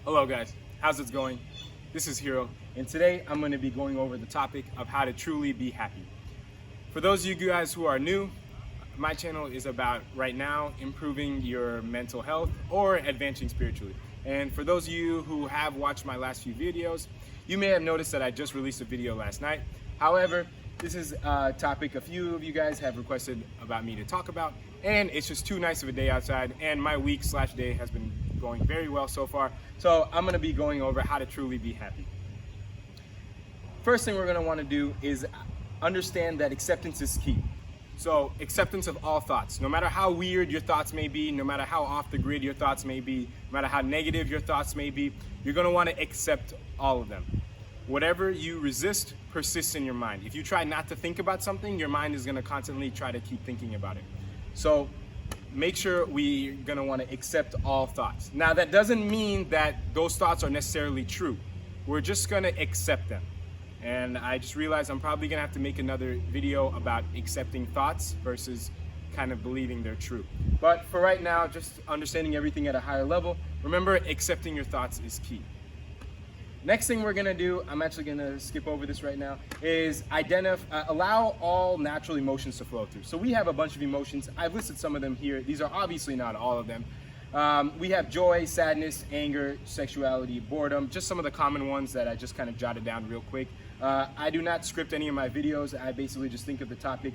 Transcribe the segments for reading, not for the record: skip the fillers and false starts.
Hello guys, how's it going? This is Hero, and today I'm going to be going over the topic of how to truly be happy. For those of you guys who are new, my channel is about right now improving your mental health or advancing spiritually. And for those of you who have watched my last few videos, you may have noticed that I just released a video last night. However, this is a topic a few of you guys have requested about me to talk about, and it's just too nice of a day outside, and my week/day has been going very well so far. So I'm going to be going over how to truly be happy. First thing we're going to want to do is understand that acceptance is key. So acceptance of all thoughts, no matter how weird your thoughts may be, no matter how off the grid your thoughts may be, no matter how negative your thoughts may be, you're going to want to accept all of them. Whatever you resist persists in your mind. If you try not to think about something, your mind is going to constantly try to keep thinking about it. So make sure we're going to want to accept all thoughts. Now, that doesn't mean that those thoughts are necessarily true. We're just going to accept them. And I just realized I'm probably going to have to make another video about accepting thoughts versus kind of believing they're true. But for right now, just understanding everything at a higher level, remember, accepting your thoughts is key. Next thing we're gonna do, I'm actually gonna skip over this right now, is allow all natural emotions to flow through. So we have a bunch of emotions. I've listed some of them here. These are obviously not all of them. We have joy, sadness, anger, sexuality, boredom, just some of the common ones that I just kind of jotted down real quick. I do not script any of my videos. I basically just think of the topic,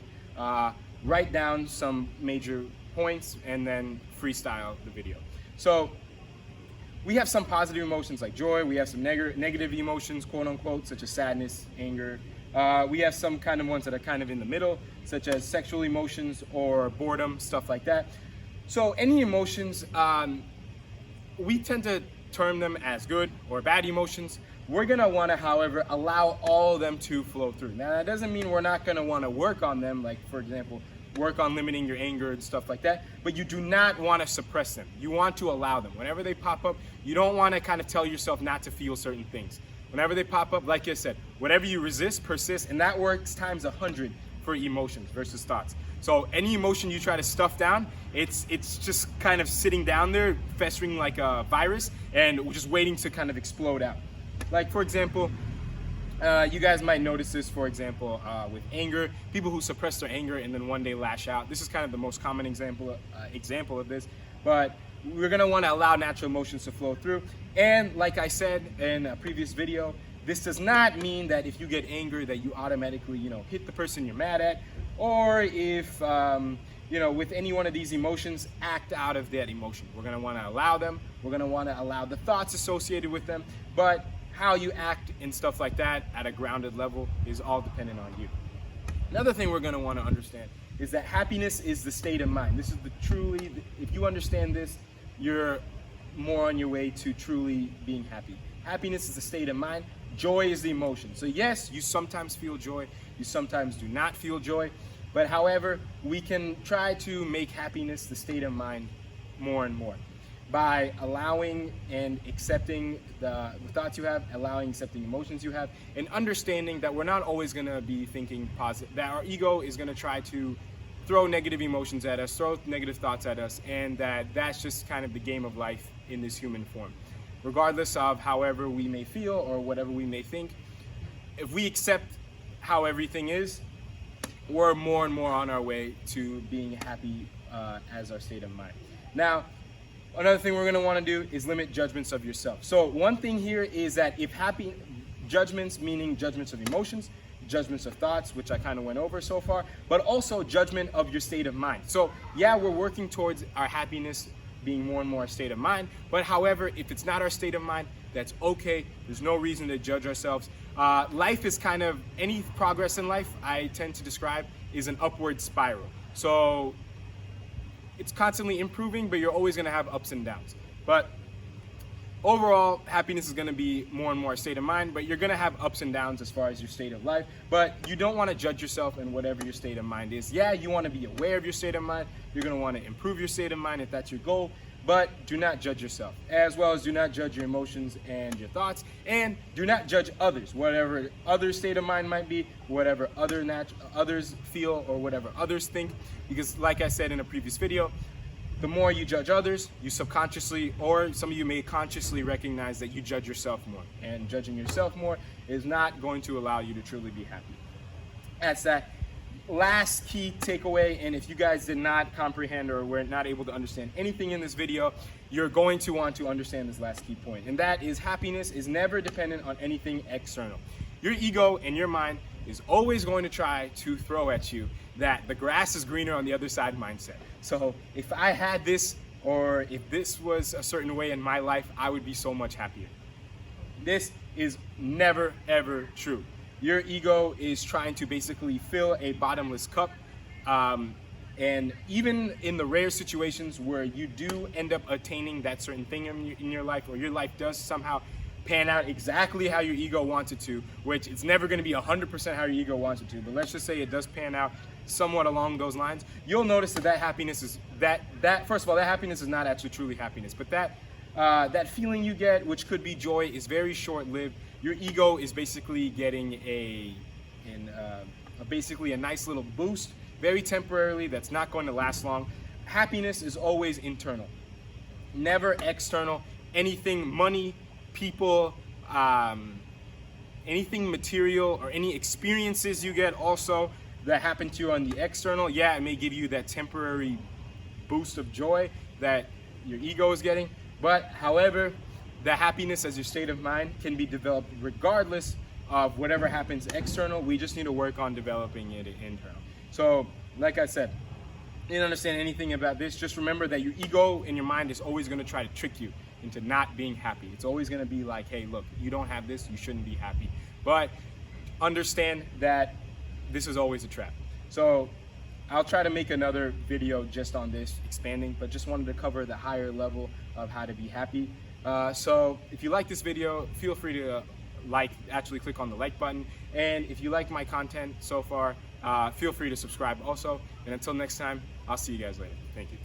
write down some major points, and then freestyle the video. So we have some positive emotions like joy. We have some negative emotions, quote unquote, such as sadness, anger. We have some kind of ones that are kind of in the middle, such as sexual emotions or boredom, stuff like that. So any emotions, we tend to term them as good or bad emotions. We're gonna wanna, however, allow all of them to flow through. Now, that doesn't mean we're not gonna wanna work on them, like for example, work on limiting your anger and stuff like that, but you do not want to suppress them. You want to allow them. Whenever they pop up, you don't want to kind of tell yourself not to feel certain things. Whenever they pop up, like I said, whatever you resist persists, and that works times 100 for emotions versus thoughts. So any emotion you try to stuff down, it's just kind of sitting down there, festering like a virus, and just waiting to kind of explode out. Like for example, you guys might notice this, for example, with anger. People who suppress their anger and then one day lash out. This is kind of the most common example of this. But we're going to want to allow natural emotions to flow through. And like I said in a previous video, this does not mean that if you get angry that you automatically, hit the person you're mad at. Or if, with any one of these emotions, act out of that emotion. We're going to want to allow them. We're going to want to allow the thoughts associated with them. But how you act and stuff like that at a grounded level is all dependent on you. Another thing we're going to want to understand is that happiness is the state of mind. This is if you understand this, you're more on your way to truly being happy. Happiness is the state of mind. Joy is the emotion. So yes, you sometimes feel joy. You sometimes do not feel joy. But however, we can try to make happiness the state of mind more and more by allowing and accepting the thoughts you have, accepting emotions you have, and understanding that we're not always going to be thinking positive, that our ego is going to try to throw negative emotions at us, throw negative thoughts at us, and that's just kind of the game of life in this human form. Regardless of however we may feel or whatever we may think, if we accept how everything is, we're more and more on our way to being happy as our state of mind. Now, another thing we're going to want to do is limit judgments of yourself. So one thing here is that if happy judgments, meaning judgments of emotions, judgments of thoughts, which I kind of went over so far, but also judgment of your state of mind. So yeah, we're working towards our happiness being more and more a state of mind. But however, if it's not our state of mind, that's okay. There's no reason to judge ourselves. Life is kind of, any progress in life, I tend to describe, is an upward spiral. So it's constantly improving, but you're always going to have ups and downs. But overall, happiness is going to be more and more a state of mind, but you're going to have ups and downs as far as your state of life. But you don't want to judge yourself in whatever your state of mind is. Yeah, you want to be aware of your state of mind. You're going to want to improve your state of mind if that's your goal. But do not judge yourself, as well as do not judge your emotions and your thoughts, and do not judge others, whatever other state of mind might be, whatever others feel, or whatever others think. Because like I said in a previous video, the more you judge others, you subconsciously, or some of you may consciously recognize that you judge yourself more. And judging yourself more is not going to allow you to truly be happy. That's that last key takeaway. And if you guys did not comprehend or were not able to understand anything in this video, you're going to want to understand this last key point. And that is, happiness is never dependent on anything external. Your ego and your mind is always going to try to throw at you that the grass is greener on the other side mindset. So if I had this, or if this was a certain way in my life, I would be so much happier. This is never, ever true. Your ego is trying to basically fill a bottomless cup. And even in the rare situations where you do end up attaining that certain thing in your life, or your life does somehow pan out exactly how your ego wants it to, which it's never going to be 100% how your ego wants it to, but let's just say it does pan out somewhat along those lines, you'll notice that happiness is first of all, that happiness is not actually truly happiness, but that feeling you get, which could be joy, is very short-lived. Your ego is basically getting basically a nice little boost, very temporarily, that's not going to last long. Happiness is always internal, never external. Anything, money, people, anything material, or any experiences you get also that happen to you on the external, yeah, it may give you that temporary boost of joy that your ego is getting, but however, the happiness as your state of mind can be developed regardless of whatever happens external. We just need to work on developing it internal. So like I said, you didn't understand anything about this, just remember that your ego and your mind is always going to try to trick you into not being happy. It's always going to be like, hey, look, you don't have this, you shouldn't be happy. But understand that this is always a trap. So I'll try to make another video just on this, expanding, but just wanted to cover the higher level of how to be happy. So if you like this video, feel free to actually click on the like button. And if you like my content so far, feel free to subscribe also. And until next time, I'll see you guys later. Thank you.